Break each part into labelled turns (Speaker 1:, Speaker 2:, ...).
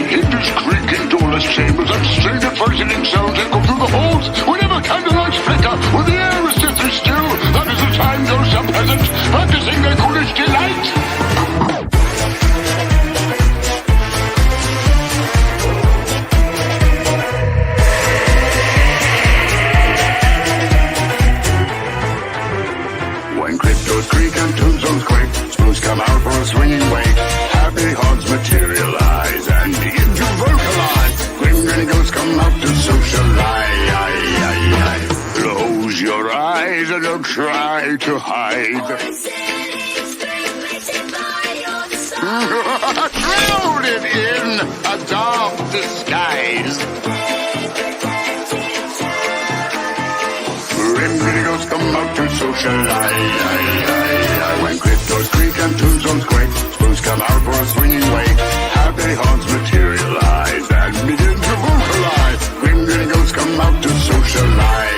Speaker 1: hinges creak in doorless chambers, and strained adversing cells echo through the halls. Whenever candlelights flicker, when the air is deathly still, that is the time those young peasants, practicing their ghoulish delight. When cryptos creak and tombstones quake, spoons come out for a swinging wake. Happy haunts materialize and begin to vocalize. Grim grinning ghosts come out to socialize. Close your eyes and don't try to hide. Shrouded in a dark disguise. Grim grinning ghosts come out to socialize. When cryptos creak and tombstones quake, spoons come out for a swinging wake. Happy haunts materialize and begin to vocalize. Grim grinning ghosts come out to socialize.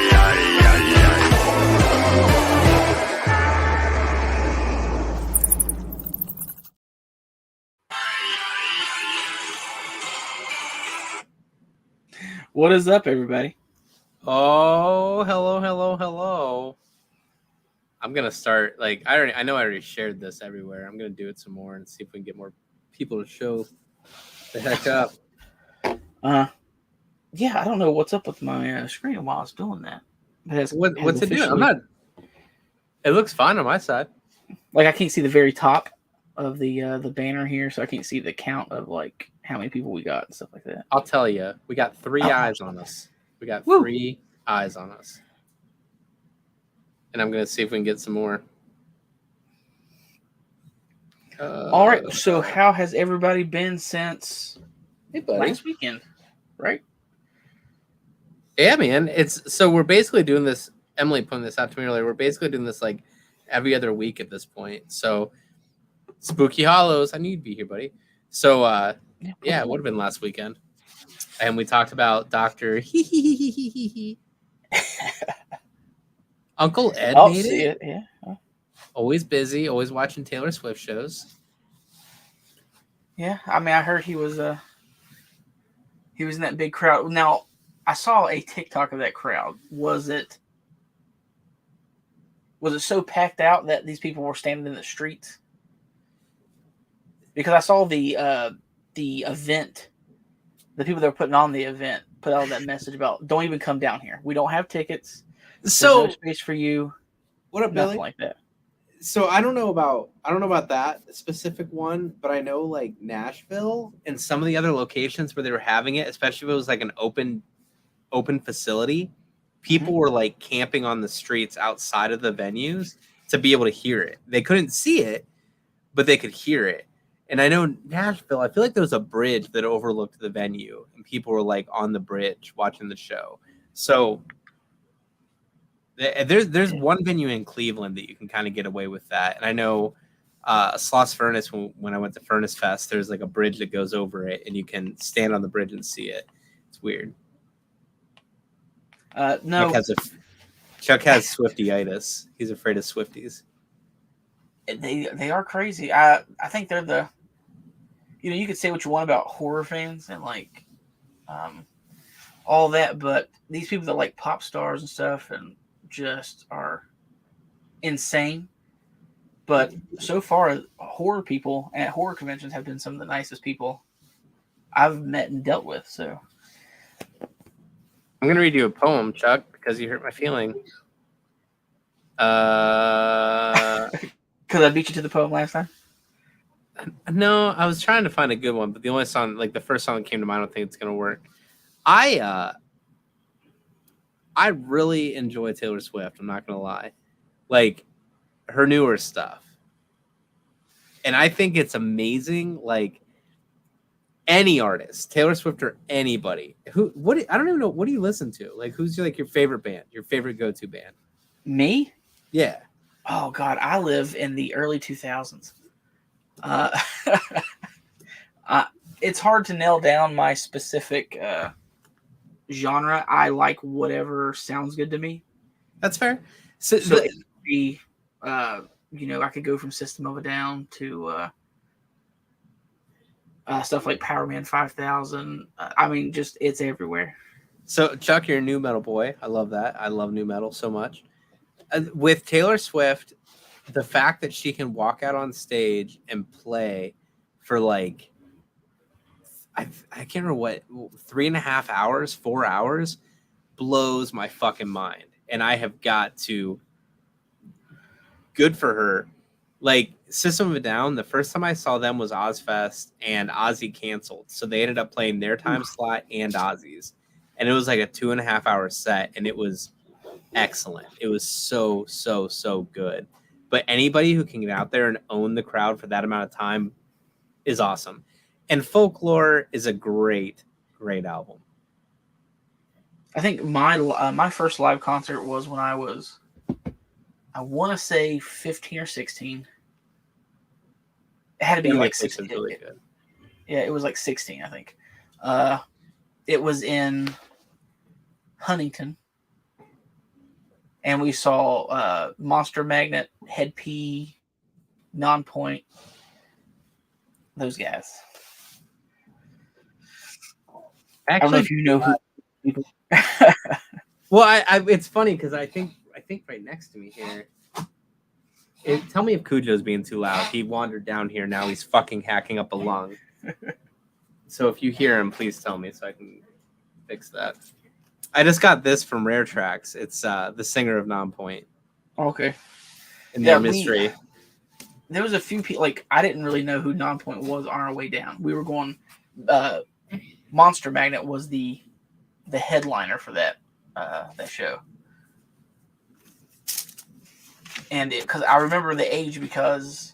Speaker 2: What is up, everybody?
Speaker 3: Oh, hello. I'm gonna start I know I already shared this everywhere. I'm gonna do it some more and see if we can get more people to show the heck up.
Speaker 2: Yeah, I don't know what's up with my screen while I was doing that.
Speaker 3: What's it doing? It looks fine on my side.
Speaker 2: Like I can't see the very top of the banner here, so I can't see the count of like how many people we got and stuff like that.
Speaker 3: I'll tell you, we got three eyes on us. We got
Speaker 2: Woo.
Speaker 3: 3 eyes on us, and I'm gonna see if we can get some more.
Speaker 2: All right. So how has everybody been since last weekend? Right.
Speaker 3: Yeah, man. So we're basically doing this. Emily pointed this out to me earlier. We're basically doing this like every other week at this point. So Spooky Hollows. I knew you'd be here, buddy. So yeah, it would have been last weekend. And we talked about Dr. Uncle Ed made it.
Speaker 2: Yeah.
Speaker 3: Always busy, always watching Taylor Swift shows.
Speaker 2: Yeah. I mean, I heard he was in that big crowd. Now, I saw a TikTok of that crowd. Was it so packed out that these people were standing in the streets? Because I saw the event, the people that were putting on the event put out that message about don't even come down here. We don't have tickets.
Speaker 3: So
Speaker 2: There's no space for you.
Speaker 4: What up,
Speaker 2: Nothing
Speaker 4: Billy?
Speaker 2: like that.
Speaker 4: So I don't know about that specific one, but I know like Nashville.
Speaker 3: and some of the other locations where they were having it, especially if it was like an open facility, people were like camping on the streets outside of the venues to be able to hear it. They couldn't see it, but they could hear it. And I know Nashville, I feel like there was a bridge that overlooked the venue, and people were like on the bridge watching the show. So there's one venue in Cleveland that you can kind of get away with that. And I know Sloss Furnace, when I went to Furnace Fest, there's like a bridge that goes over it, and you can stand on the bridge and see it. It's weird.
Speaker 2: No,
Speaker 3: Chuck has Swiftie-itis. He's afraid of Swifties.
Speaker 2: they are crazy. I think they're the, you could say what you want about horror fans and like all that, but these people that like pop stars and stuff and just are insane. But so far, horror people at horror conventions have been some of the nicest people I've met and dealt with. So
Speaker 3: I'm going to read you a poem, Chuck, because you hurt my feeling.
Speaker 2: Because I beat you to the poem last time.
Speaker 3: No, I was trying to find a good one, but the only song, like the first song that came to mind, I don't think it's going to work. I really enjoy Taylor Swift. I'm not going to lie. Like her newer stuff. And I think it's amazing. Like any artist, Taylor Swift or anybody I don't even know. What do you listen to? Like, who's your favorite band, your favorite go-to band?
Speaker 2: Me?
Speaker 3: Yeah.
Speaker 2: Oh God, I live in the early 2000s. It's hard to nail down my specific genre. I like whatever sounds good to me.
Speaker 3: That's fair.
Speaker 2: So it could be, I could go from System of a Down to stuff like Power Man 5000. I mean, just it's everywhere.
Speaker 3: So Chuck, you're a new metal boy. I love that. I love new metal so much. With Taylor Swift, the fact that she can walk out on stage and play for like I can't remember what 3.5 hours, 4 hours blows my fucking mind. And I have got to good for her. Like System of a Down, the first time I saw them was Ozfest and Ozzy canceled. So they ended up playing their time slot and Ozzy's. And it was like a 2.5 hour set and it was excellent. It was so, so, so good. But anybody who can get out there and own the crowd for that amount of time is awesome. And Folklore is a great, great album.
Speaker 2: I think my first live concert was when I want to say 15 or 16. It had to be like 16.
Speaker 3: Really good.
Speaker 2: Yeah, it was like 16, I think. It was in Huntington. And we saw Monster Magnet, Head P, Nonpoint, those guys.
Speaker 3: Actually,
Speaker 2: I don't know if you know who people.
Speaker 3: Well, I it's funny because I think right next to me here. Tell me if Cujo's being too loud. He wandered down here. Now he's fucking hacking up a lung. So if you hear him, please tell me so I can fix that. I just got this from Rare Tracks. It's the singer of Nonpoint.
Speaker 2: Okay.
Speaker 3: In their mystery.
Speaker 2: There was a few people, like, I didn't really know who Nonpoint was on our way down. We were going, Monster Magnet was the headliner for that show. And because I remember the age because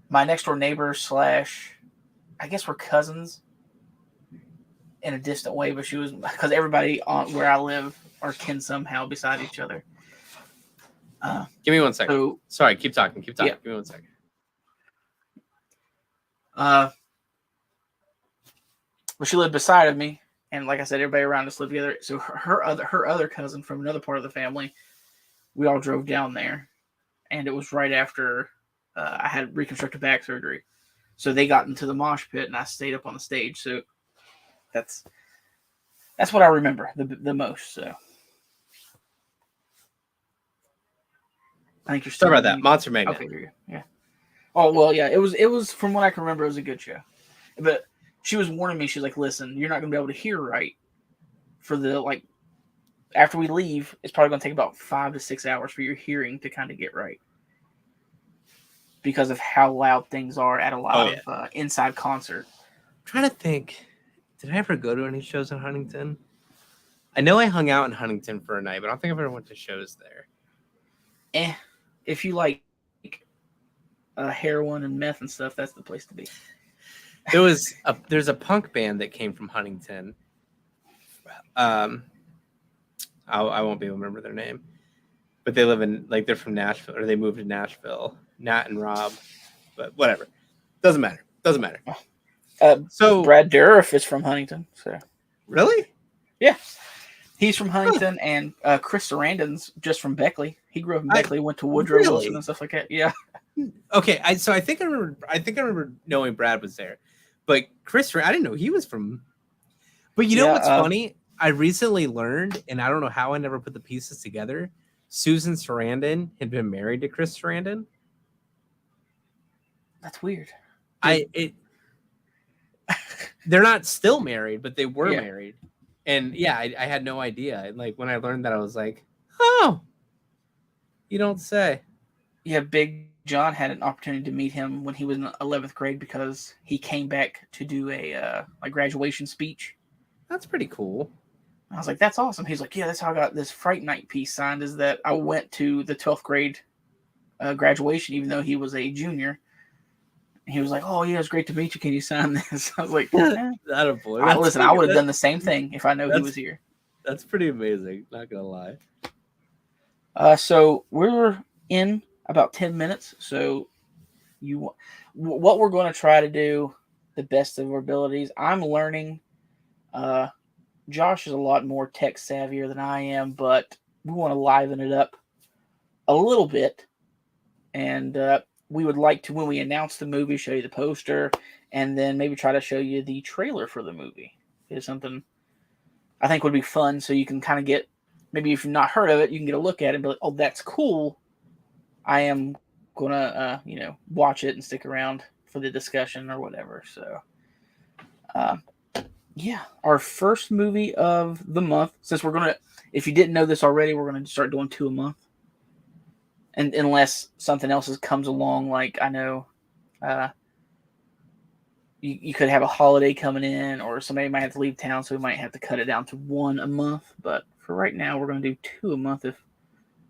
Speaker 2: my next door neighbor / I guess we're cousins in a distant way, but she was, because everybody on where I live are kin somehow beside each other.
Speaker 3: Give me 1 second.
Speaker 2: So,
Speaker 3: sorry, keep talking. Yeah. Give me 1 second.
Speaker 2: But she lived beside of me, and like I said, everybody around us lived together. So her other cousin from another part of the family, we all drove down there, and it was right after I had reconstructive back surgery. So they got into the mosh pit, and I stayed up on the stage. So that's what I remember the most. So I think you're still
Speaker 3: sorry about that. Monster Magnet.
Speaker 2: Okay, yeah. Oh well, yeah. It was from what I can remember. It was a good show, but she was warning me. She's like, "Listen, you're not going to be able to hear right for the after we leave. It's probably going to take about 5 to 6 hours for your hearing to kind of get right because of how loud things are at a lot of inside concert."
Speaker 3: I'm trying to think. Did I ever go to any shows in Huntington? I know I hung out in Huntington for a night, but I don't think I've ever went to shows there.
Speaker 2: If you like heroin and meth and stuff, that's the place to be.
Speaker 3: There's a punk band that came from Huntington. I won't be able to remember their name, but they live in they're from Nashville, or they moved to Nashville. Nat and Rob, but whatever, doesn't matter. So
Speaker 2: Brad Dourif is from Huntington. So
Speaker 3: really,
Speaker 2: yeah, he's from Huntington, and Chris Sarandon's just from Beckley. He grew up in Beckley, went to Woodrow Wilson and stuff like that. Yeah.
Speaker 3: Okay, I think I remember knowing Brad was there, but Chris, I didn't know he was from. But you know what's funny? I recently learned, and I don't know how I never put the pieces together. Susan Sarandon had been married to Chris Sarandon.
Speaker 2: That's weird.
Speaker 3: They're not still married, but they were married, and I had no idea. Like when I learned that, I was like, "Oh, you don't say."
Speaker 2: Yeah, Big John had an opportunity to meet him when he was in 11th grade because he came back to do a graduation speech.
Speaker 3: That's pretty cool.
Speaker 2: I was like, "That's awesome." He's like, "Yeah, that's how I got this Fright Night piece signed. Is that I went to the 12th grade graduation, even though he was a junior." He was like, "Oh yeah, it's great to meet you. Can you sign this?" I was like,
Speaker 3: "That a boy."
Speaker 2: Listen, I would have done the same thing if I know he was here.
Speaker 3: That's pretty amazing. Not gonna lie.
Speaker 2: So we're in about 10 minutes. So what we're going to try to do the best of our abilities. I'm learning. Josh is a lot more tech savvier than I am, but we want to liven it up a little bit. And we would like to, when we announce the movie, show you the poster, and then maybe try to show you the trailer for the movie. Is something I think would be fun, so you can kind of get, maybe if you've not heard of it, you can get a look at it and be like, oh, that's cool. I am gonna, watch it and stick around for the discussion or whatever. So, yeah, our first movie of the month. Since we're gonna, if you didn't know this already, we're gonna start doing 2 a month, and unless something else comes along, like I know, you could have a holiday coming in, or somebody might have to leave town, so we might have to cut it down to 1 a month. But for right now, we're gonna do 2 a month if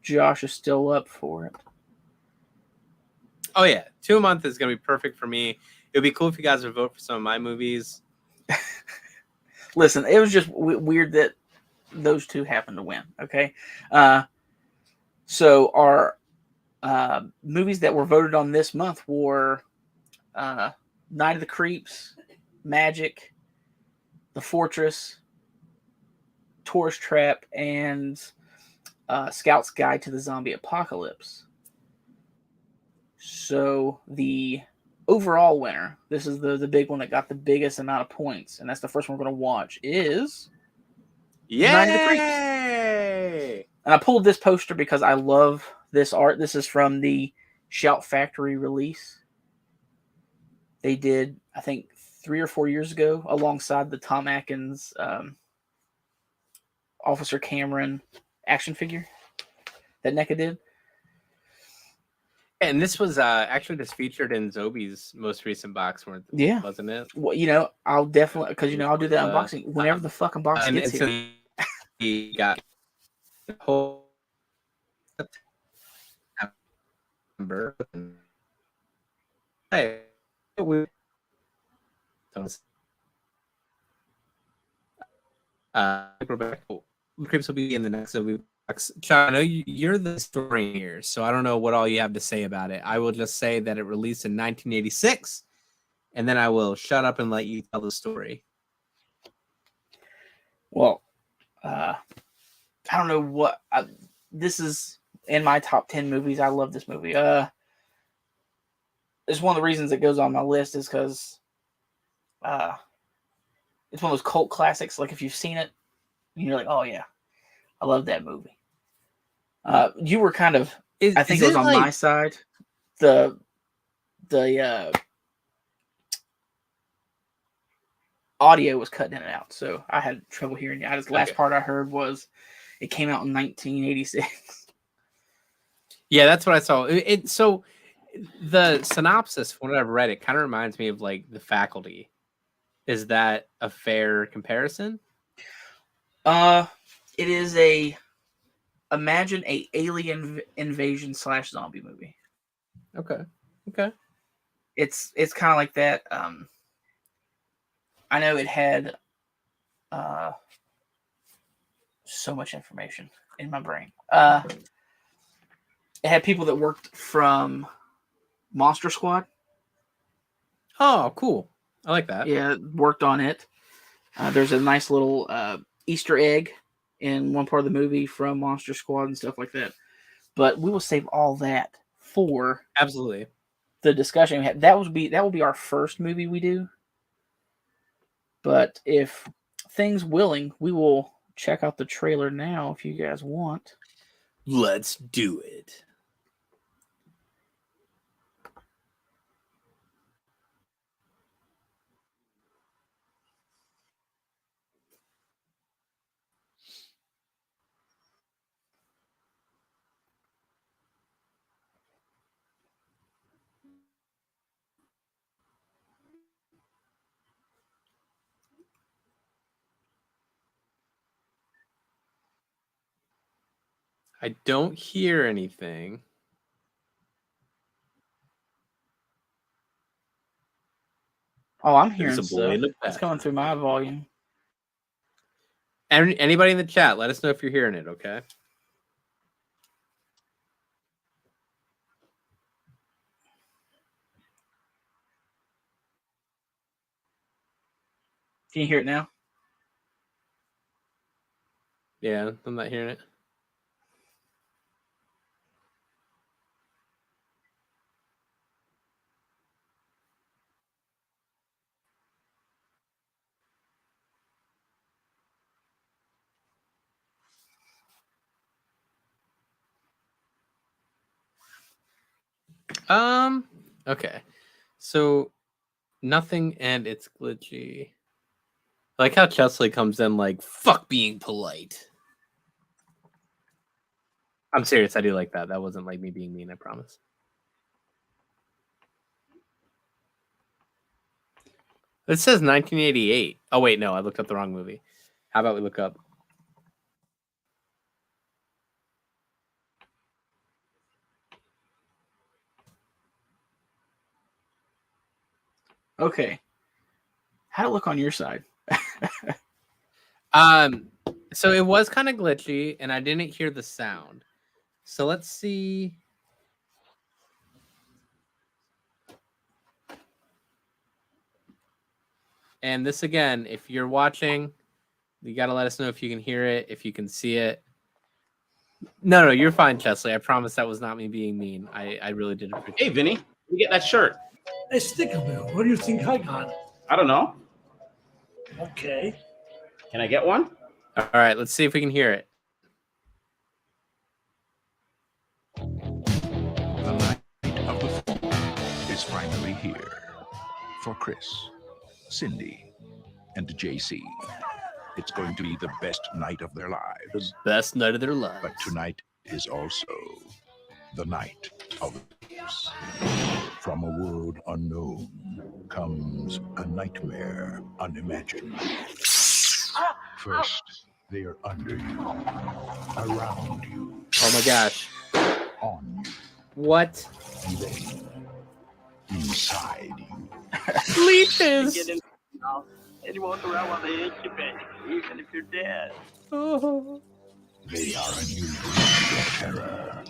Speaker 2: Josh is still up for it.
Speaker 3: Oh yeah, 2 a month is gonna be perfect for me. It would be cool if you guys would vote for some of my movies.
Speaker 2: Listen, it was just weird that those 2 happened to win. Okay, so our movies that were voted on this month were Night of the Creeps, Magic, The Fortress, Tourist Trap, and Scout's Guide to the Zombie Apocalypse. So the overall winner, this is the big one that got the biggest amount of points, and that's the first one we're going to watch, is Night of the Creeps.
Speaker 3: Yay!
Speaker 2: And I pulled this poster because I love this art. This is from the Shout Factory release. They did, I think, 3 or 4 years ago, alongside the Tom Atkins Officer Cameron action figure that NECA did.
Speaker 3: And this was actually just featured in Zobi's most recent box, wasn't it?
Speaker 2: Well, I'll definitely, because I'll do that unboxing whenever the fucking box gets here.
Speaker 3: He got the whole September. Hey, we Creeps will be in the next Zobi box. Sean, I know you're the historian here, so I don't know what all you have to say about it. I will just say that it released in 1986, and then I will shut up and let you tell the story.
Speaker 2: Well, I don't know what this is in my top 10 movies. I love this movie. It's one of the reasons it goes on my list is because it's one of those cult classics. Like if you've seen it, you're like, oh yeah, I love that movie. You were kind of, I think it was on my side. The audio was cutting in and out, so I had trouble hearing you. The last part I heard was it came out in 1986.
Speaker 3: Yeah, that's what I saw. So the synopsis, from what I've read, it kind of reminds me of like The Faculty. Is that a fair comparison?
Speaker 2: It is imagine a alien invasion / zombie movie.
Speaker 3: Okay.
Speaker 2: It's kind of like that. I know it had so much information in my brain. It had people that worked from Monster Squad.
Speaker 3: Oh, cool. I like that.
Speaker 2: Yeah, worked on it. There's a nice little Easter egg in one part of the movie from Monster Squad and stuff like that. But we will save all that for
Speaker 3: absolutely
Speaker 2: the discussion we had. That will be our first movie we do. But if things willing, we will check out the trailer now if you guys want.
Speaker 3: Let's do it. I don't hear anything.
Speaker 2: Oh, I'm hearing stuff. It's coming through my volume.
Speaker 3: Anybody in the chat, let us know if you're hearing it, okay?
Speaker 2: Can you hear it now?
Speaker 3: Yeah, I'm not hearing it. Okay. So nothing and it's glitchy. I like how Chesley comes in like fuck being polite. I'm serious. I do like that. That wasn't like me being mean. I promise. It says 1988. Oh wait, no, I looked up the wrong movie. How about we look up?
Speaker 2: Okay. How'd it look on your side?
Speaker 3: So it was kind of glitchy, and I didn't hear the sound. So let's see. And this again, if you're watching, you got to let us know if you can hear it, if you can see it. No, you're fine, Chesley. I promise that was not me being mean. I really did appreciate
Speaker 5: Hey, Vinny, you get that shirt?
Speaker 6: Hey, Stickerbill, what do you think I got?
Speaker 5: I don't know.
Speaker 6: Okay.
Speaker 5: Can I get one?
Speaker 3: All right, let's see if we can hear it.
Speaker 7: The night of the fall is finally here for Chris, Cindy, and JC. It's going to be the best night of their lives.
Speaker 3: Best night of their lives.
Speaker 7: But tonight is also the night of dreams. From a world unknown comes a nightmare unimagined. First, they are under you, around you,
Speaker 3: Oh my gosh.
Speaker 7: on you,
Speaker 3: What?
Speaker 7: then inside you.
Speaker 3: Sleepers.
Speaker 8: Get in the house and you walk around while they incubate, even if you're dead.
Speaker 3: Oh.
Speaker 7: They are a new breed of terror.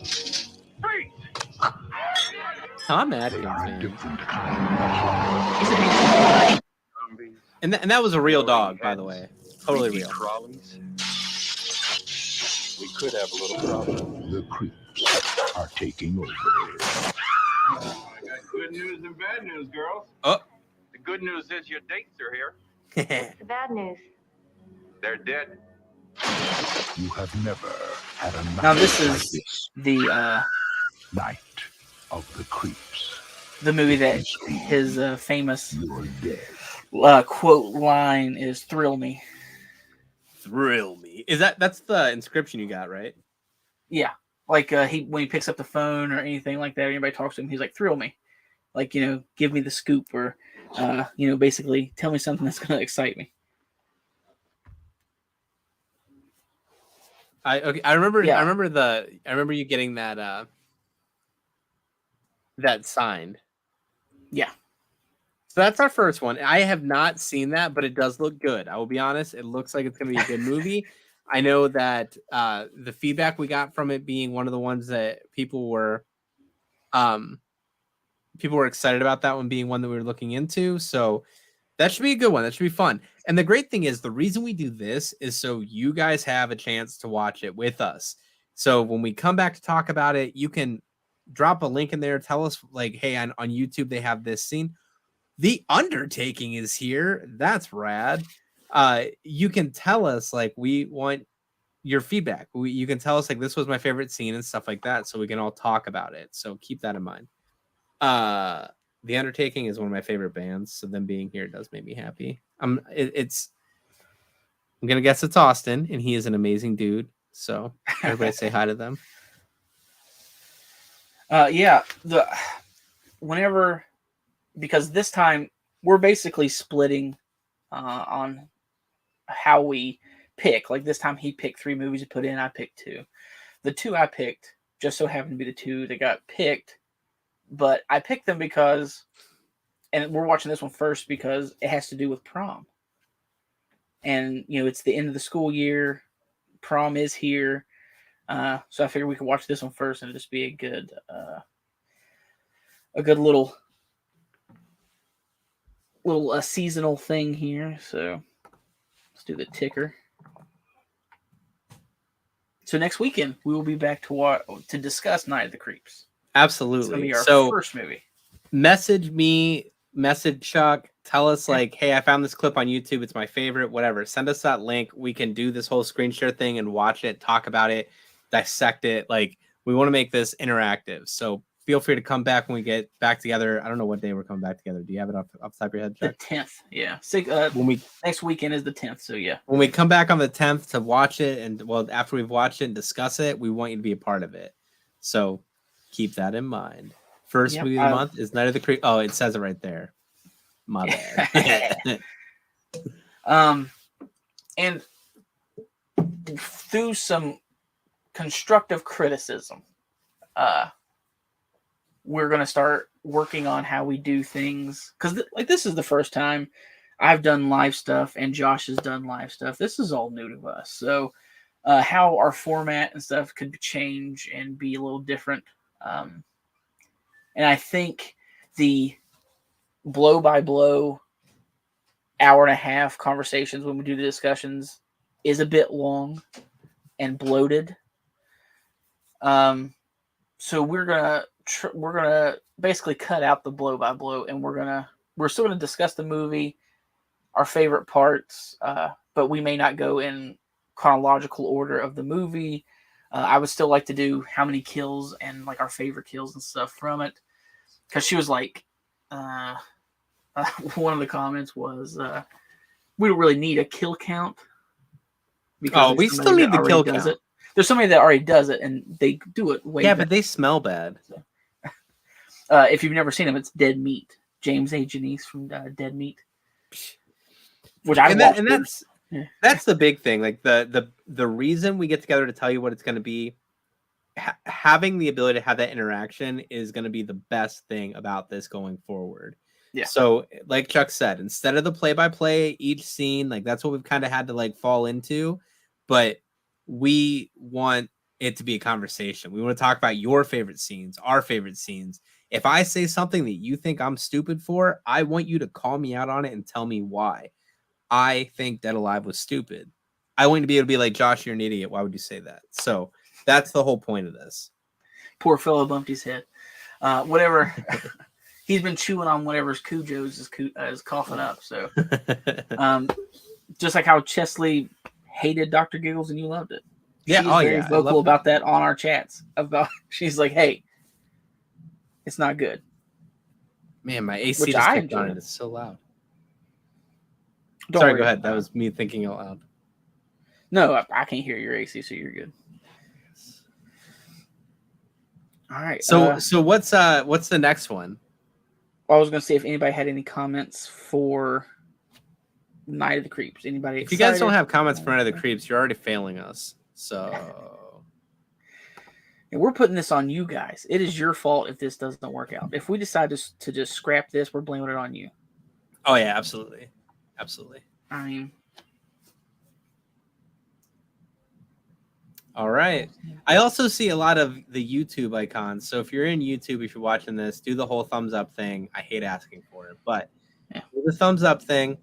Speaker 3: Tom
Speaker 7: They
Speaker 3: Atkins,
Speaker 7: are a
Speaker 3: man.
Speaker 7: different kind of horror.
Speaker 3: And that was a real dog, by the way. Totally real.
Speaker 9: Crawlies. We could have a little problem.
Speaker 7: The creeps are taking over.
Speaker 9: I got good news and bad news, girls.
Speaker 3: Oh.
Speaker 9: The good news is your dates are here.
Speaker 10: The bad news.
Speaker 9: They're dead.
Speaker 7: You have never had a night
Speaker 2: Now this
Speaker 7: like
Speaker 2: is
Speaker 7: this.
Speaker 2: the
Speaker 7: Night of the creeps.
Speaker 2: movie that his famous
Speaker 7: You're dead.
Speaker 2: quote line is "Thrill me."
Speaker 3: Thrill me. Is that's the inscription you got, right?
Speaker 2: Yeah, like when he picks up the phone or anything like that, anybody talks to him, he's like, "Thrill me," like give me the scoop or basically tell me something that's going to excite me.
Speaker 3: I remember
Speaker 2: Yeah.
Speaker 3: I remember you getting that that signed.
Speaker 2: Yeah.
Speaker 3: So that's our first one. I have not seen that, but it does look good. I will be honest. It looks like it's going to be a good movie. I know that the feedback we got from it being one of the ones that people were excited about, that one being one that we were looking into. So that should be a good one. That should be fun. And the great thing is the reason we do this is so you guys have a chance to watch it with us. So when we come back to talk about it, you can drop a link in there. Tell us like, hey, on YouTube, they have this scene. The Undertaking is here. That's rad. You can tell us like, we want your feedback. You can tell us like, this was my favorite scene and stuff like that. So we can all talk about it. So keep that in mind. The Undertaking is one of my favorite bands. So them being here does make me happy. I'm going to guess it's Austin, and he is an amazing dude. So everybody say hi to them.
Speaker 2: Because this time we're basically splitting on how we pick. Like this time he picked 3 movies to put in, I picked 2. The 2 I picked just so happened to be the 2 that got picked, but I picked them because, and we're watching this one first because it has to do with prom. And, it's the end of the school year. Prom is here. So I figured we could watch this one first and just be a good little seasonal thing here. So let's do the ticker. So next weekend we will be back to discuss Night of the Creeps.
Speaker 3: Absolutely.
Speaker 2: It's gonna be our
Speaker 3: So
Speaker 2: first movie.
Speaker 3: Message me, message Chuck, tell us like, hey, I found this clip on YouTube. It's my favorite, whatever. Send us that link. We can do this whole screen share thing and watch it, talk about it, dissect it. Like, we want to make this interactive. So feel free to come back when we get back together. I don't know what day we're coming back together. Do you have it off the top of your head,
Speaker 2: The
Speaker 3: Chuck?
Speaker 2: 10th, yeah.
Speaker 3: When we
Speaker 2: Next weekend is the 10th, so yeah.
Speaker 3: when we come back on the 10th to watch it, and well, after we've watched it and discuss it, we want you to be a part of it. So keep that in mind. First
Speaker 2: Yep,
Speaker 3: movie of the month is Night of the Creep. Oh, it says it right there. My bad.
Speaker 2: And through some constructive criticism, we're going to start working on how we do things. Because this is the first time I've done live stuff and Josh has done live stuff. This is all new to us. So how our format and stuff could change and be a little different. And I think the blow-by-blow hour-and-a-half conversations when we do the discussions is a bit long and bloated. So we're gonna basically cut out the blow-by-blow, and we're still gonna discuss the movie, our favorite parts, but we may not go in chronological order of the movie. I would still like to do how many kills and like our favorite kills and stuff from it, because she was like, one of the comments was, we don't really need a kill count.
Speaker 3: Oh, we still need the kill count.
Speaker 2: There's somebody that already does it, and they do it way better.
Speaker 3: But they smell bad.
Speaker 2: If you've never seen him, it's Dead Meat. James A. Janice from Dead Meat. Which
Speaker 3: that's the big thing. Like the reason we get together to tell you what it's going to be, having the ability to have that interaction is going to be the best thing about this going forward.
Speaker 2: Yeah.
Speaker 3: So like Chuck said, instead of the play-by-play, each scene, like that's what we've kind of had to like fall into, but we want it to be a conversation. We want to talk about your favorite scenes, our favorite scenes. If I say something that you think I'm stupid for, I want you to call me out on it and tell me why. I think Dead Alive was stupid. I want you to be able to be like, Josh, you're an idiot. Why would you say that? So that's the whole point of this.
Speaker 2: Poor fellow bumped his head. Whatever. He's been chewing on whatever's Cujo's is coughing up. So, just like how Chesley hated Dr. Giggles and you loved it.
Speaker 3: Yeah.
Speaker 2: She's very vocal about that on our chats. She's like, hey, it's not good.
Speaker 3: Man, my AC
Speaker 2: Which
Speaker 3: just
Speaker 2: I
Speaker 3: kicked on
Speaker 2: enjoy.
Speaker 3: and it's so loud.
Speaker 2: Don't
Speaker 3: Sorry,
Speaker 2: worry
Speaker 3: go ahead.
Speaker 2: about
Speaker 3: That
Speaker 2: it.
Speaker 3: was me thinking out loud.
Speaker 2: No, I can't hear your AC, so you're good. All right.
Speaker 3: So what's the next one?
Speaker 2: I was going to see if anybody had any comments for Night of the Creeps. Anybody
Speaker 3: If you guys don't
Speaker 2: excited?
Speaker 3: have comments for Night of the Creeps, you're already failing us. So
Speaker 2: And we're putting this on you guys. It is your fault if this doesn't work out. If we decide to just scrap this, we're blaming it on you.
Speaker 3: oh yeah, absolutely. Absolutely.
Speaker 2: I mean,
Speaker 3: All right. I also see a lot of the YouTube icons. So if you're in YouTube, if you're watching this, do the whole thumbs up thing. I hate asking for it, but
Speaker 2: Yeah.
Speaker 3: do the thumbs up thing.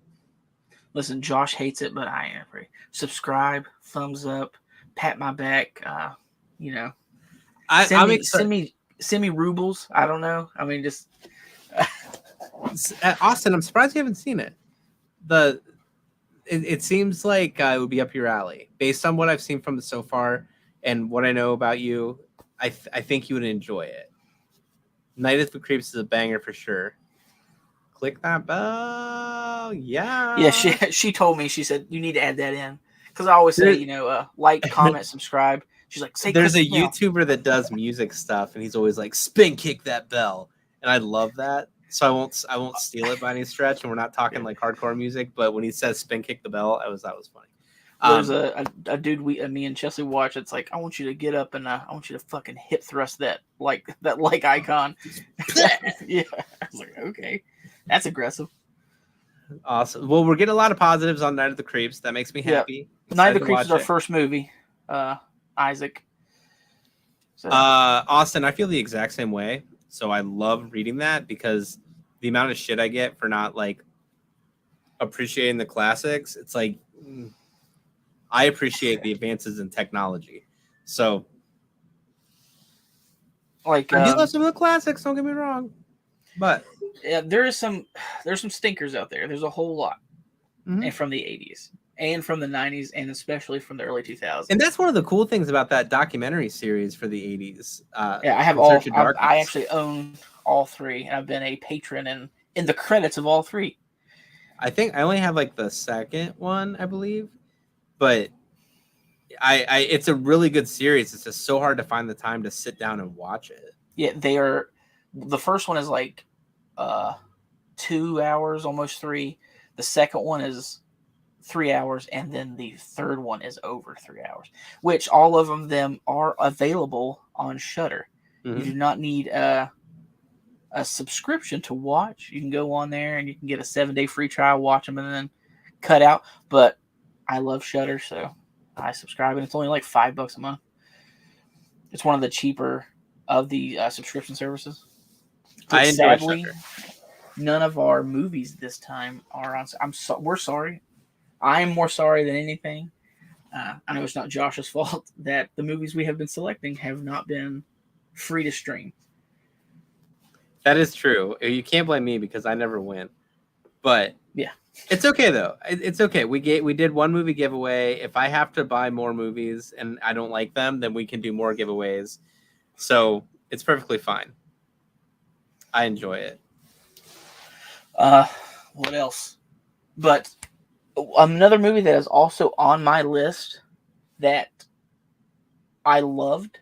Speaker 2: listen, Josh hates it, but I am free. Subscribe, thumbs up, pat my back. Send me rubles. I don't know. I mean, just
Speaker 3: Austin, I'm surprised you haven't seen it. It seems like it would be up your alley based on what I've seen from it so far and what I know about you. I think you would enjoy it. Night of the Creeps is a banger for sure. Click that bell. Yeah.
Speaker 2: She told me, she said, you need to add that in. Because I always say, like, comment, subscribe. She's like, say
Speaker 3: There's a
Speaker 2: click now.
Speaker 3: YouTuber that does music stuff, and he's always like, spin kick that bell. And I love that. So I won't steal it by any stretch. And we're not talking like hardcore music, but when he says spin kick the bell, that was funny.
Speaker 2: There's a dude me and Chesley watch. It's like, I want you to get up and I want you to fucking hip thrust that icon. Yeah. I was like, okay, that's aggressive.
Speaker 3: Awesome. Well, we're getting a lot of positives on Night of the Creeps. That makes me happy.
Speaker 2: Night of the
Speaker 3: Excited to
Speaker 2: Creeps is our
Speaker 3: watch it.
Speaker 2: first movie. Isaac. So,
Speaker 3: Austin, I feel the exact same way. So I love reading that because the amount of shit I get for not like appreciating the classics, it's like I appreciate the advances in technology. So
Speaker 2: like,
Speaker 3: I do love some of the classics, don't get me wrong. But
Speaker 2: yeah, there's some stinkers out there. There's a whole lot
Speaker 3: Mhm.
Speaker 2: and from the 80s. and from the 90s, and especially from the early 2000s.
Speaker 3: And that's one of the cool things about that documentary series for the 80s.
Speaker 2: Yeah, I have
Speaker 3: In
Speaker 2: all.
Speaker 3: Search of Darkness.
Speaker 2: I actually own all three, and I've been a patron in the credits of all three.
Speaker 3: I think I only have like the second one, I believe, but I it's a really good series. It's just so hard to find the time to sit down and watch it.
Speaker 2: Yeah, they are. The first one is like 2 hours, almost 3. The second one is 3 hours, and then the third one is over 3 hours. Which all of them are available on Shudder.
Speaker 3: Mhm.
Speaker 2: You do not need a subscription to watch. You can go on there and you can get a 7-day free trial, watch them, and then cut out. But I love Shudder, so I subscribe, and it's only like $5 a month. It's one of the cheaper of the subscription services.
Speaker 3: I enjoy
Speaker 2: Sadly,
Speaker 3: Shudder.
Speaker 2: none of our movies this time are on. We're sorry. I am more sorry than anything. I know it's not Josh's fault that the movies we have been selecting have not been free to stream.
Speaker 3: That is true. You can't blame me because I never win. But
Speaker 2: yeah,
Speaker 3: it's okay though. It's okay. We did one movie giveaway. If I have to buy more movies and I don't like them, then we can do more giveaways. So it's perfectly fine. I enjoy it.
Speaker 2: What else? But another movie that is also on my list that I loved,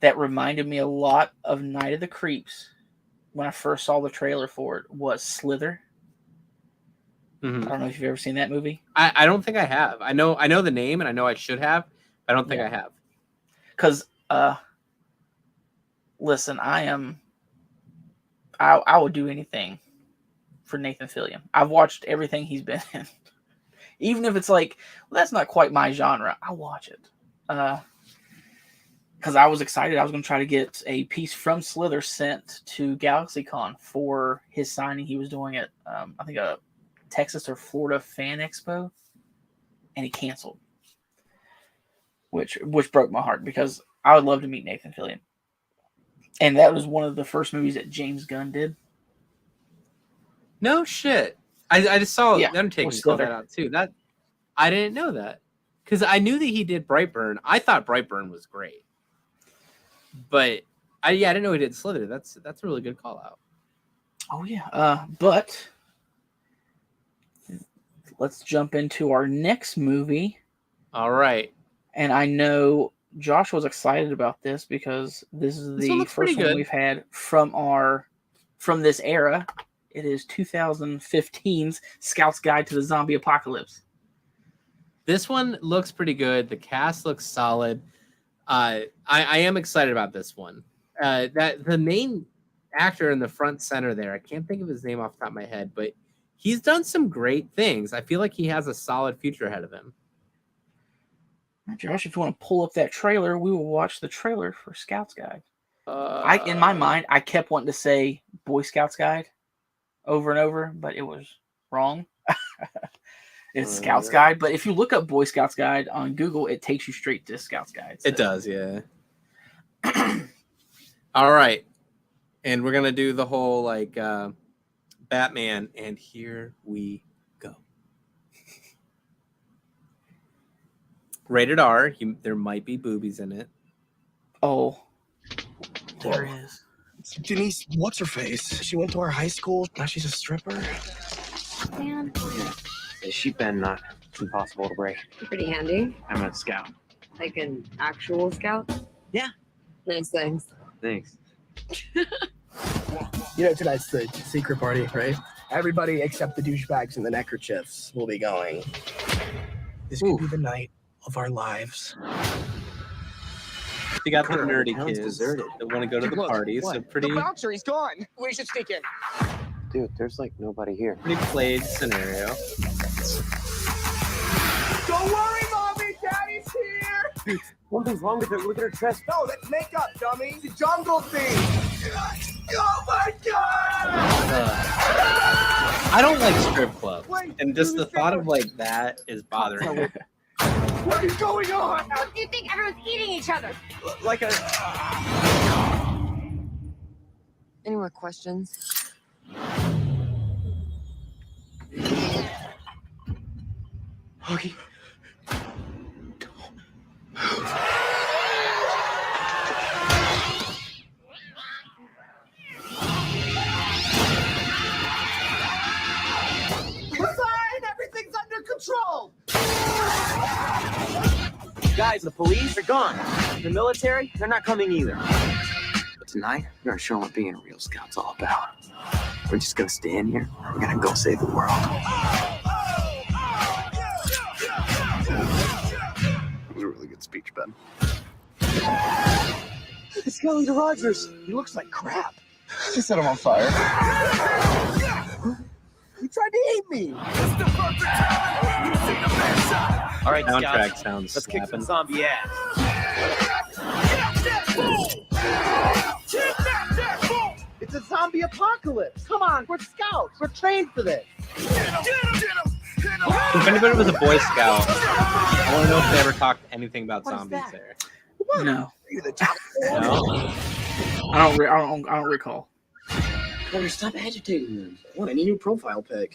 Speaker 2: that reminded me a lot of Night of the Creeps when I first saw the trailer for it, was Slither.
Speaker 3: Mhm.
Speaker 2: I don't know if you've ever seen that movie.
Speaker 3: I don't think I have. I know the name and I know I should have, but I don't think I have.
Speaker 2: Because, listen, I would do anything for Nathan Fillion. I've watched everything he's been in. Even if it's like, well, that's not quite my genre, I'll watch it. Because I was excited. I was going to try to get a piece from Slither sent to GalaxyCon for his signing he was doing at, I think, a Texas or Florida Fan Expo. And he canceled. Which broke my heart because I would love to meet Nathan Fillion. And that was one of the first movies that James Gunn did.
Speaker 3: No shit. I just saw them taking
Speaker 2: Slither.
Speaker 3: that out too. That I didn't know that because I knew that he did Brightburn. I thought Brightburn was great, but I didn't know he did Slither. That's a really good call out.
Speaker 2: Oh yeah. But let's jump into our next movie.
Speaker 3: All right.
Speaker 2: And I know Josh was excited about this because this is
Speaker 3: This one
Speaker 2: the
Speaker 3: looks pretty
Speaker 2: first one
Speaker 3: good.
Speaker 2: we've had from this era. It is 2015's Scout's Guide to the Zombie Apocalypse.
Speaker 3: This one looks pretty good. The cast looks solid. I am excited about this one. That the main actor in the front center there, I can't think of his name off the top of my head, but he's done some great things. I feel like he has a solid future ahead of him.
Speaker 2: Josh, if you want to pull up that trailer, we will watch the trailer for Scout's Guide. In my mind, I kept wanting to say Boy Scout's Guide over and over, but it was wrong. It's Scout's Guide. But if you look up Boy Scout's Guide on Google, it takes you straight to Scout's Guide. So.
Speaker 3: It does, yeah. All right. And we're going to do the whole like Batman. And here we go. Rated R. There might be boobies in it.
Speaker 2: Oh, there is.
Speaker 10: Denise, what's her face? She went to our high school. Now she's a stripper.
Speaker 11: Man,
Speaker 12: Is she been not impossible to break?
Speaker 11: pretty handy.
Speaker 12: I'm a scout.
Speaker 11: Like an actual scout.
Speaker 10: Yeah.
Speaker 11: Nice things.
Speaker 12: Thanks.
Speaker 10: You know, tonight's the secret party, right? Everybody except the douchebags and the neckerchiefs will be going. This could be the night of our lives.
Speaker 3: You got the
Speaker 10: Colonel,
Speaker 3: nerdy
Speaker 10: the town's
Speaker 3: kids
Speaker 10: deserted.
Speaker 3: that want to go to the party. So pretty
Speaker 10: He's gone. We should sneak in.
Speaker 12: Dude, there's like nobody here.
Speaker 3: pretty played scenario.
Speaker 10: Don't worry, Mommy. Daddy's here.
Speaker 12: Something's wrong with her. Look at her chest.
Speaker 10: No, that's makeup, dummy. It's a jungle thing. Oh my God!
Speaker 3: I don't like strip clubs,
Speaker 10: Wait,
Speaker 3: and just
Speaker 10: do
Speaker 3: the
Speaker 10: the
Speaker 3: thought
Speaker 10: stripper.
Speaker 3: of like that is bothering me.
Speaker 10: What is going on?
Speaker 11: You think everyone's eating each other?
Speaker 10: Like a.
Speaker 11: Any more questions?
Speaker 12: Augie.
Speaker 13: We're fine. Everything's under control.
Speaker 12: Guys, the police are gone. The military, they're not coming either. But tonight, we're gonna show them what being a real scout's all about. We're just gonna stay in here. We're gonna go save the world.
Speaker 14: That was a really good speech, Ben.
Speaker 13: It's Kelly Rogers. He looks like crap.
Speaker 14: She set him on fire.
Speaker 13: He tried to eat me.
Speaker 12: All right,
Speaker 3: Soundtrack
Speaker 12: scouts,
Speaker 3: sounds
Speaker 12: let's kick some
Speaker 3: slapping.
Speaker 12: zombie ass.
Speaker 13: It's a zombie apocalypse. Come on, we're scouts. We're trained for this.
Speaker 3: If anybody was a Boy Scout, I want to know if they ever talked anything about zombies there.
Speaker 2: No,
Speaker 3: No?
Speaker 2: I don't recall.
Speaker 10: Better stop agitating them. What, any new profile pic?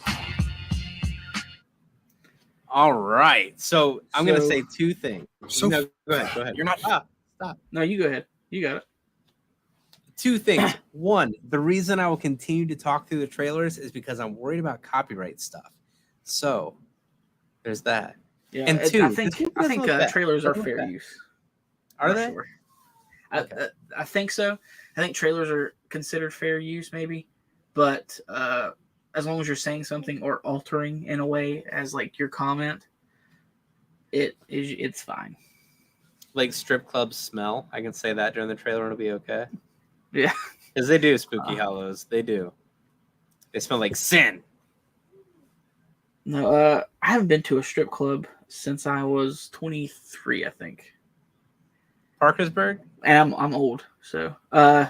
Speaker 3: All right. So I'm going to
Speaker 2: So-
Speaker 3: say two things.
Speaker 10: So-
Speaker 3: No, go ahead. Go ahead.
Speaker 10: You're not-
Speaker 3: Stop.
Speaker 2: No, you go ahead. You got it.
Speaker 3: Two things. One, the reason I will continue to talk through the trailers is because I'm worried about copyright stuff. So there's that.
Speaker 2: Yeah,
Speaker 3: And
Speaker 2: I
Speaker 3: two,
Speaker 2: think
Speaker 3: this doesn't look bad.
Speaker 2: trailers are
Speaker 3: Doesn't look
Speaker 2: fair
Speaker 3: bad.
Speaker 2: use.
Speaker 3: Are
Speaker 2: Not
Speaker 3: they?
Speaker 2: sure.
Speaker 3: Okay.
Speaker 2: I think so. I think trailers are considered fair use, maybe, but as long as you're saying something or altering in a way as like your comment, it's fine.
Speaker 3: Like strip clubs smell. I can say that during the trailer and it'll be okay.
Speaker 2: Yeah,
Speaker 3: Because they do Spooky Hollows. They do. They smell like sin.
Speaker 2: no, I haven't been to a strip club since I was 23, I think,
Speaker 3: Parkersburg?
Speaker 2: and I'm old, so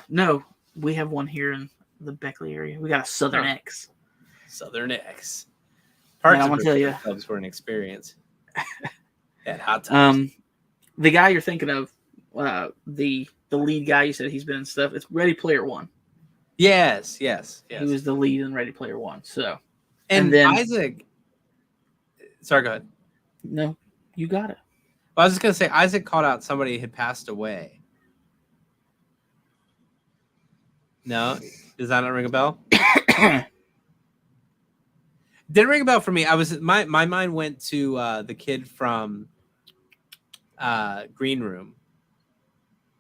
Speaker 2: no, we have one here in the Beckley area. We got a Southern X.
Speaker 3: Southern X.
Speaker 2: Man, I'm gonna
Speaker 3: Parkersburg
Speaker 2: tell you.
Speaker 3: strip clubs were an experience. That hot times.
Speaker 2: The guy you're thinking of, the lead guy, you said he's been in stuff. It's Ready Player One.
Speaker 3: Yes.
Speaker 2: He was the lead in Ready Player One. So,
Speaker 3: And
Speaker 2: then
Speaker 3: Isaac. Sorry, go ahead.
Speaker 2: no, you got it.
Speaker 3: Well, I was just gonna say Isaac called out somebody had passed away. No, does that not ring a bell? Didn't ring a bell for me. My mind went to the kid from Green Room,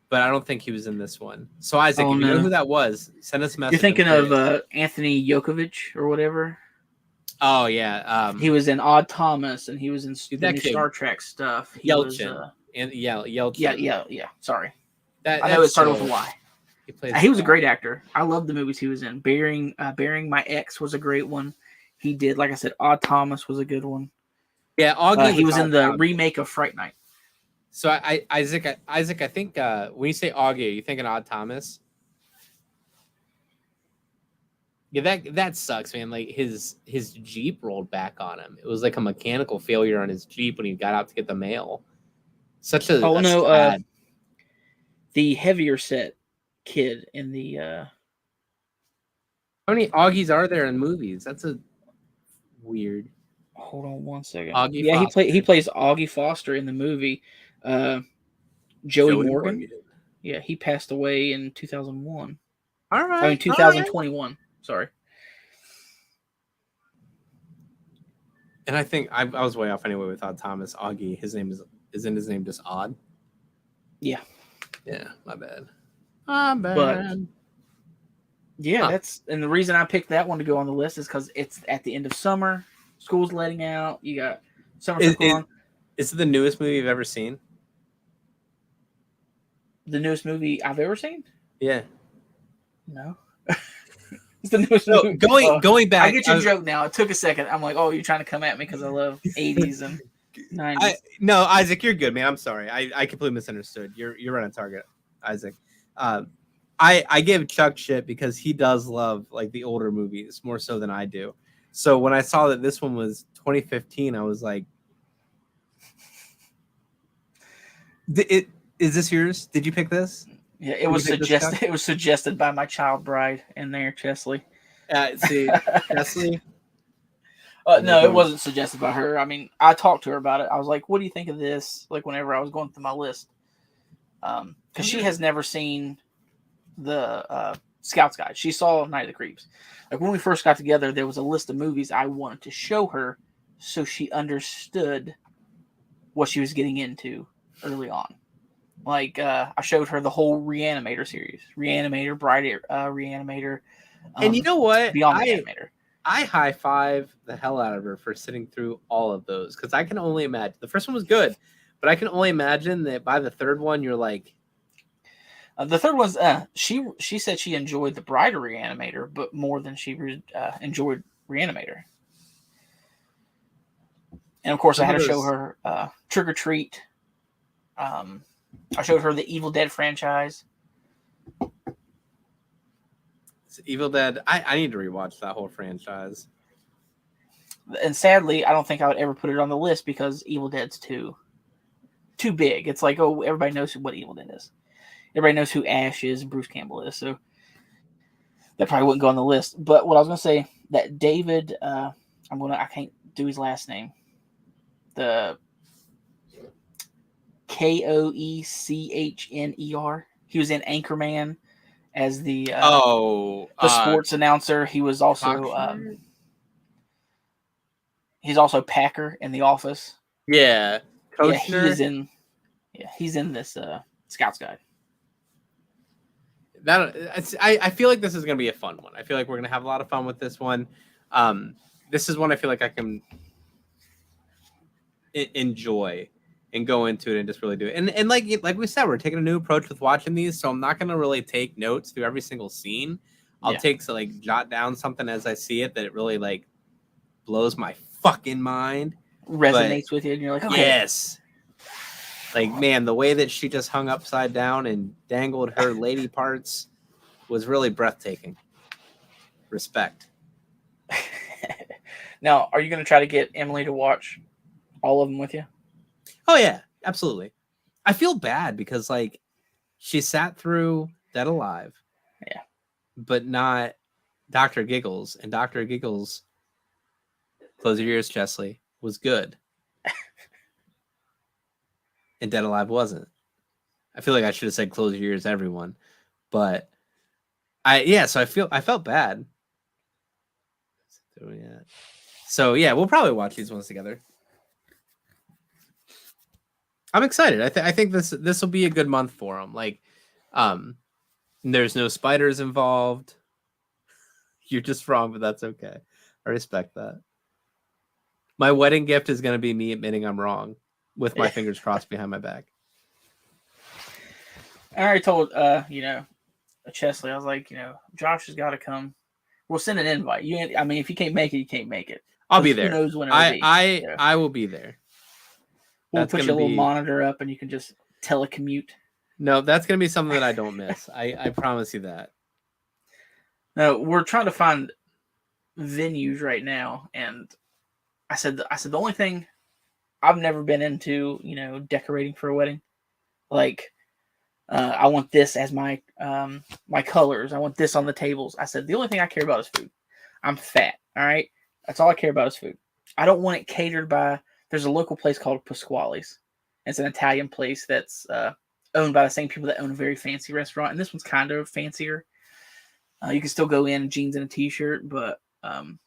Speaker 3: but I don't think he was in this one. So Isaac,
Speaker 2: Oh,
Speaker 3: if you know
Speaker 2: no.
Speaker 3: who that was, send us a message.
Speaker 2: You're thinking
Speaker 3: I'm
Speaker 2: of
Speaker 3: curious.
Speaker 2: Anthony Yokovich or whatever.
Speaker 3: Oh yeah,
Speaker 2: He was in Odd Thomas, and he was in the
Speaker 3: that
Speaker 2: new
Speaker 3: kid.
Speaker 2: Star Trek stuff. He was,
Speaker 3: Yelchin. And Yelchin.
Speaker 2: yeah. Sorry,
Speaker 3: That,
Speaker 2: I know it
Speaker 3: that's
Speaker 2: started
Speaker 3: so-
Speaker 2: with a Y.
Speaker 3: He, plays
Speaker 2: He was a
Speaker 3: well.
Speaker 2: great actor. I love the movies he was in. Bearing My Ex was a great one. He did, like I said, Odd Thomas was a good one.
Speaker 3: Yeah, Augie.
Speaker 2: He was in the
Speaker 3: called-
Speaker 2: remake of Fright Night.
Speaker 3: So Isaac, I think when you say Augie, you thinking Odd Thomas? Yeah, that sucks, man. Like his Jeep rolled back on him. It was like a mechanical failure on his Jeep when he got out to get the mail. Such a
Speaker 2: Oh
Speaker 3: a
Speaker 2: no,
Speaker 3: sad-
Speaker 2: the heavier set kid in the
Speaker 3: How many Augies are there in movies? That's a weird.
Speaker 2: hold on one second.
Speaker 3: Augie
Speaker 2: yeah,
Speaker 3: Foster.
Speaker 2: he plays Augie Foster in the movie. Joey Morgan. Yeah, he passed away in 2001.
Speaker 3: All right.
Speaker 2: I mean 2021. Sorry.
Speaker 3: And I think I was way off anyway with Odd Thomas. Augie, his name isn't his name just Odd?
Speaker 2: Yeah.
Speaker 3: Yeah, my bad.
Speaker 2: But yeah,
Speaker 3: Huh.
Speaker 2: that's and the reason I picked that one to go on the list is because it's at the end of summer. School's letting out. You got summer stuff going on.
Speaker 3: Is it the newest movie you've ever seen?
Speaker 2: The newest movie I've ever seen?
Speaker 3: Yeah.
Speaker 2: No. It's the newest
Speaker 3: No,
Speaker 2: movie.
Speaker 3: going back.
Speaker 2: I get your joke now. It took a second. I'm like, oh, you're trying to come at me because I love 80s and 90s.
Speaker 3: No, Isaac, you're good, man. I'm sorry. I completely misunderstood. You're right on target, Isaac. I give Chuck shit because he does love like the older movies more so than I do. So when I saw that this one was 2015, I was like, is this yours? Did you pick this?
Speaker 2: Yeah,
Speaker 3: Did
Speaker 2: it was
Speaker 3: you pick this,
Speaker 2: suggested.
Speaker 3: Chuck?
Speaker 2: It was suggested by my child bride in there, Chesley.
Speaker 3: See, Chesley.
Speaker 2: No, it wasn't suggested by her. I mean, I talked to her about it. I was like, "What do you think of this?" Like whenever I was going through my list, because she has never seen the Scouts Guide. She saw Night of the Creeps. Like when we first got together, there was a list of movies I wanted to show her so she understood what she was getting into early on. Like I showed her the whole Reanimator series, Reanimator, Bride, Reanimator,
Speaker 3: And you know what?
Speaker 2: Beyond the Reanimator.
Speaker 3: I high five the hell out of her for sitting through all of those because I can only imagine the first one was good, but I can only imagine that by the third one you're like,
Speaker 2: the third was she said she enjoyed the Bride Reanimator, but more than she enjoyed Reanimator. And of course, I had to show her Trick or Treat. I showed her the Evil Dead franchise.
Speaker 3: Evil Dead. I need to rewatch that whole franchise.
Speaker 2: And sadly, I don't think I would ever put it on the list because Evil Dead's too big. It's like, oh, everybody knows what Evil Dead is. Everybody knows who Ash is and Bruce Campbell is. So that probably wouldn't go on the list. But what I was going to say, that David, I can't do his last name. The Koechner. He was in Anchorman as the sports announcer. He was also he's also Packer in The Office.
Speaker 3: Yeah,
Speaker 2: Koechner. He's in this Scouts Guide.
Speaker 3: I feel like this is going to be a fun one. I feel like we're going to have a lot of fun with this one. This is one I feel like I can enjoy and go into it and just really do it. And like we said, we're taking a new approach with watching these, so I'm not going to really take notes through every single scene. I'll jot down something as I see it that it really like blows my fucking mind,
Speaker 2: resonates with you, and you're like, okay.
Speaker 3: Yes. Like, man, the way that she just hung upside down and dangled her lady parts was really breathtaking. Respect.
Speaker 2: Now, are you going to try to get Emily to watch all of them with you?
Speaker 3: Oh, yeah, absolutely. I feel bad because, like, she sat through Dead Alive.
Speaker 2: Yeah.
Speaker 3: But not Dr. Giggles. And Dr. Giggles, close your ears, Chesley, was good. And Dead Alive wasn't. I feel like I should have said close your ears, everyone. But so I felt bad. So yeah, we'll probably watch these ones together. I'm excited. I think this will be a good month for them. Like, there's no spiders involved. You're just wrong, but that's okay. I respect that. My wedding gift is going to be me admitting I'm wrong with my fingers crossed behind my back.
Speaker 2: I already told Chesley, I was like, Josh has got to come. We'll send an invite. If you can't make it, you can't make it.
Speaker 3: I'll be there.
Speaker 2: Who knows when it'll be.
Speaker 3: I will be there.
Speaker 2: We'll put your little monitor up and you can just telecommute.
Speaker 3: No, that's going to be something that I don't miss. I promise you that.
Speaker 2: No, we're trying to find venues right now. And I said the only thing I've never been into, decorating for a wedding. Like, I want this as my my colors. I want this on the tables. I said, the only thing I care about is food. I'm fat. All right. That's all I care about is food. I don't want it catered by, there's a local place called Pasquale's. It's an Italian place that's owned by the same people that own a very fancy restaurant. And this one's kind of fancier. You can still go in jeans and a t-shirt, but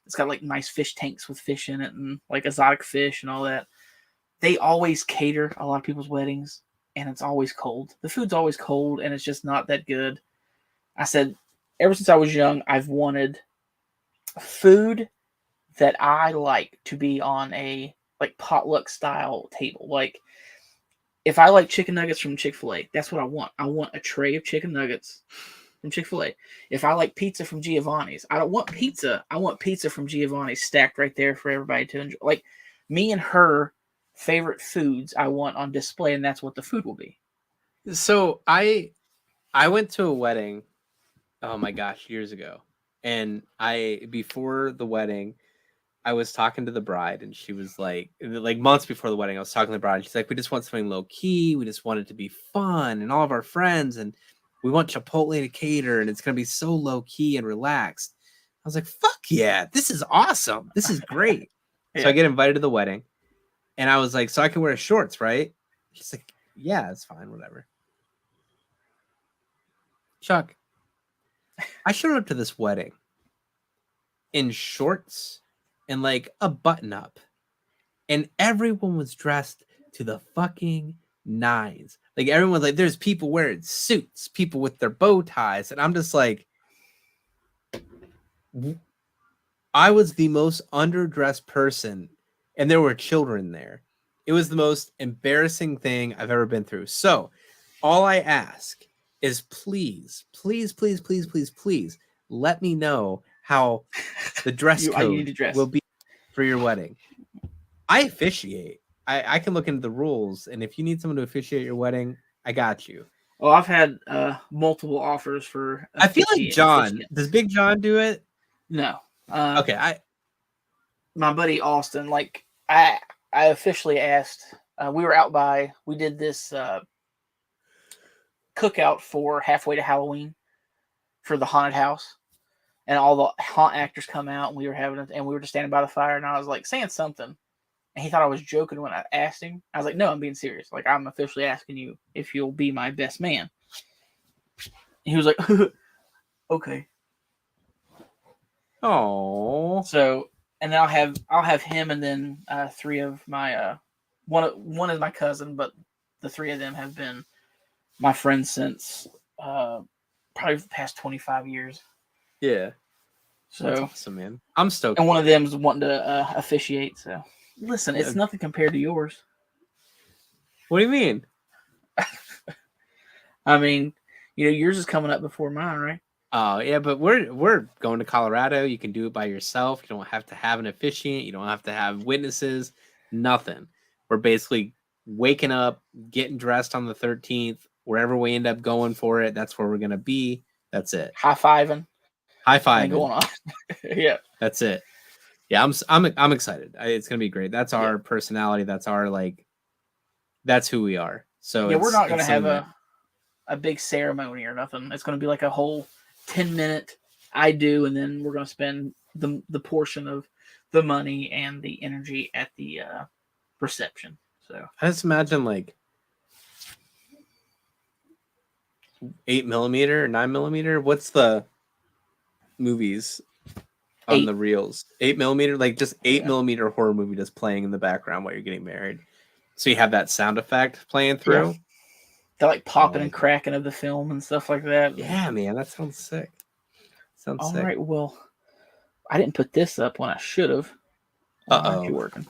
Speaker 2: it's got like nice fish tanks with fish in it and like exotic fish and all that. They always cater a lot of people's weddings, and it's always cold. The food's always cold, and it's just not that good. I said, ever since I was young, I've wanted food that I like to be on a like potluck style table. Like, if I like chicken nuggets from Chick-fil-A, that's what I want. I want a tray of chicken nuggets from Chick-fil-A. If I like pizza from Giovanni's, I don't want pizza. I want pizza from Giovanni's stacked right there for everybody to enjoy. Like, me and her favorite foods I want on display, and that's what the food will be.
Speaker 3: So I went to a wedding, oh my gosh, years ago. And before the wedding, I was talking to the bride, and she was like months before the wedding, I was talking to the bride, and she's like, we just want something low key. We just want it to be fun and all of our friends, and we want Chipotle to cater, and it's going to be so low key and relaxed. I was like, fuck yeah, this is awesome. This is great. So
Speaker 2: Yeah.
Speaker 3: I get invited to the wedding, and I was like, so I can wear shorts, right? He's like, yeah, it's fine, whatever. Chuck, I showed up to this wedding in shorts and like a button up, and everyone was dressed to the fucking nines. Like everyone's like, there's people wearing suits, people with their bow ties, and I'm just like, I was the most underdressed person, and there were children there. It was the most embarrassing thing I've ever been through. So, all I ask is please, please, please, please, please, please let me know how the dress
Speaker 2: How you need
Speaker 3: code
Speaker 2: to dress.
Speaker 3: will be for your wedding. I officiate. I can look into the rules, and if you need someone to officiate your wedding, I got you.
Speaker 2: Well, I've had multiple offers for.
Speaker 3: I feel like John.
Speaker 2: officiant.
Speaker 3: Does Big John do it?
Speaker 2: No.
Speaker 3: Okay,
Speaker 2: my buddy Austin, like I officially asked. We were out by. We did this cookout for halfway to Halloween for the haunted house, and all the haunt actors come out, and we were having it, and we were just standing by the fire, and I was like saying something, and he thought I was joking when I asked him. I was like, no, I'm being serious. Like, I'm officially asking you if you'll be my best man. And he was like, okay.
Speaker 3: Oh.
Speaker 2: So, and then I'll have him, and then three of my one is my cousin, but the three of them have been my friends since probably the past 25 years.
Speaker 3: Yeah.
Speaker 2: So
Speaker 3: That's awesome, man. I'm stoked.
Speaker 2: And one of them's wanting to officiate. So listen, it's nothing compared to yours.
Speaker 3: What do you mean?
Speaker 2: I mean, yours is coming up before mine, right?
Speaker 3: Oh yeah, but we're going to Colorado. You can do it by yourself. You don't have to have an officiant. You don't have to have witnesses. Nothing. We're basically waking up, getting dressed on the 13th. Wherever we end up going for it, that's where we're gonna be. That's it.
Speaker 2: High-fiving.
Speaker 3: High-fiving.
Speaker 2: Going on. Yeah.
Speaker 3: That's it. Yeah, I'm excited. It's gonna be great. That's our personality. That's our that's who we are. So
Speaker 2: yeah, we're not gonna have a big ceremony or nothing. It's gonna be like a whole 10-minute I do, and then we're gonna spend the portion of the money and the energy at the reception. So
Speaker 3: I just imagine like 8mm or 9mm. What's the movies on the reels? 8mm, like just 8mm horror movie just playing in the background while you're getting married. So you have that sound effect playing through.
Speaker 2: Yeah. The like popping and cracking of the film and stuff like that.
Speaker 3: Yeah, man, that sounds sick. Sounds
Speaker 2: All
Speaker 3: sick.
Speaker 2: right, well, I didn't put this up when I should have.
Speaker 3: Uh-oh.
Speaker 2: You working?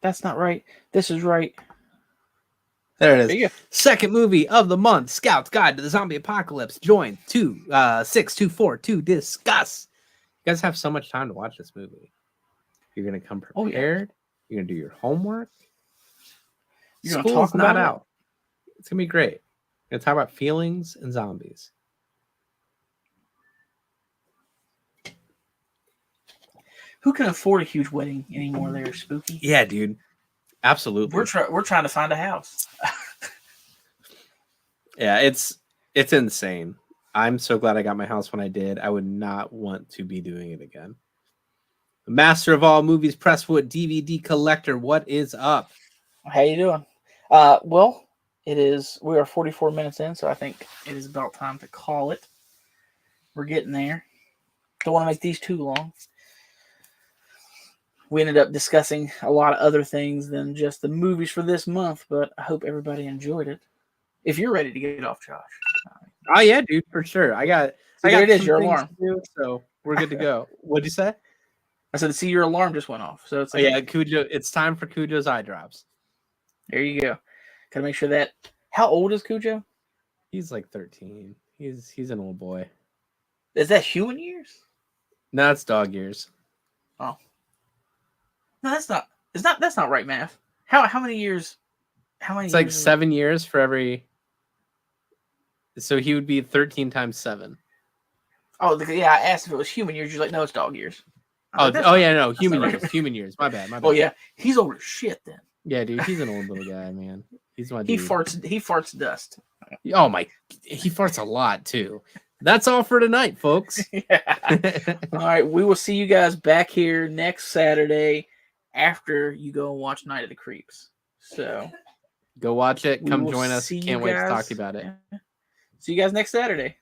Speaker 2: That's not right. This is right.
Speaker 3: There it is.
Speaker 2: There you go.
Speaker 3: Second movie of the month, Scout's Guide to the Zombie Apocalypse. Join 624 to discuss. You guys have so much time to watch this movie. You're gonna come prepared. You're gonna do your homework.
Speaker 2: You're gonna
Speaker 3: School's
Speaker 2: talk
Speaker 3: not
Speaker 2: about it?
Speaker 3: out. It's gonna be great. We're gonna talk about feelings and zombies.
Speaker 2: Who can afford a huge wedding anymore? They're spooky.
Speaker 3: Yeah, dude. Absolutely.
Speaker 2: We're trying to find a house.
Speaker 3: Yeah, it's insane. I'm so glad I got my house when I did. I would not want to be doing it again. The master of all movies, Presswood DVD collector. What is up?
Speaker 2: How you doing? Well, we are 44 minutes in, so I think it is about time to call it. We're getting there. Don't want to make these too long. We ended up discussing a lot of other things than just the movies for this month, but I hope everybody enjoyed it. If you're ready to get off, Josh.
Speaker 3: Oh yeah, dude, for sure. I got
Speaker 2: there it is,
Speaker 3: some
Speaker 2: your
Speaker 3: things
Speaker 2: alarm.
Speaker 3: to do, so we're good to go. What'd you say?
Speaker 2: I said, see, your alarm just went off. So it's
Speaker 3: Oh, yeah, Cujo. It's time for Cujo's eye drops.
Speaker 2: There you go. Gotta make sure that. How old is Cujo?
Speaker 3: He's like 13. He's an old boy.
Speaker 2: Is that human years?
Speaker 3: No, it's dog years.
Speaker 2: Oh. No, that's not. That's not right math. How many years? How many?
Speaker 3: It's like
Speaker 2: years
Speaker 3: 7 years for every. So he would be 13 times 7.
Speaker 2: Oh, yeah. I asked if it was human years. You're like, no, it's dog years.
Speaker 3: Yeah, no, human
Speaker 2: not
Speaker 3: years.
Speaker 2: right.
Speaker 3: Human years. My bad.
Speaker 2: Oh yeah, he's old as shit then.
Speaker 3: Yeah, dude, he's an old little guy, man. He's my
Speaker 2: He
Speaker 3: dude.
Speaker 2: farts dust.
Speaker 3: Oh my, he farts a lot too. That's all for tonight, folks.
Speaker 2: All right, we will see you guys back here next Saturday after you go and watch Night of the Creeps. So
Speaker 3: go watch it.
Speaker 2: we
Speaker 3: Come
Speaker 2: will
Speaker 3: join us.
Speaker 2: see you
Speaker 3: Can't wait to talk
Speaker 2: guys-
Speaker 3: to you about it.
Speaker 2: See you guys next Saturday.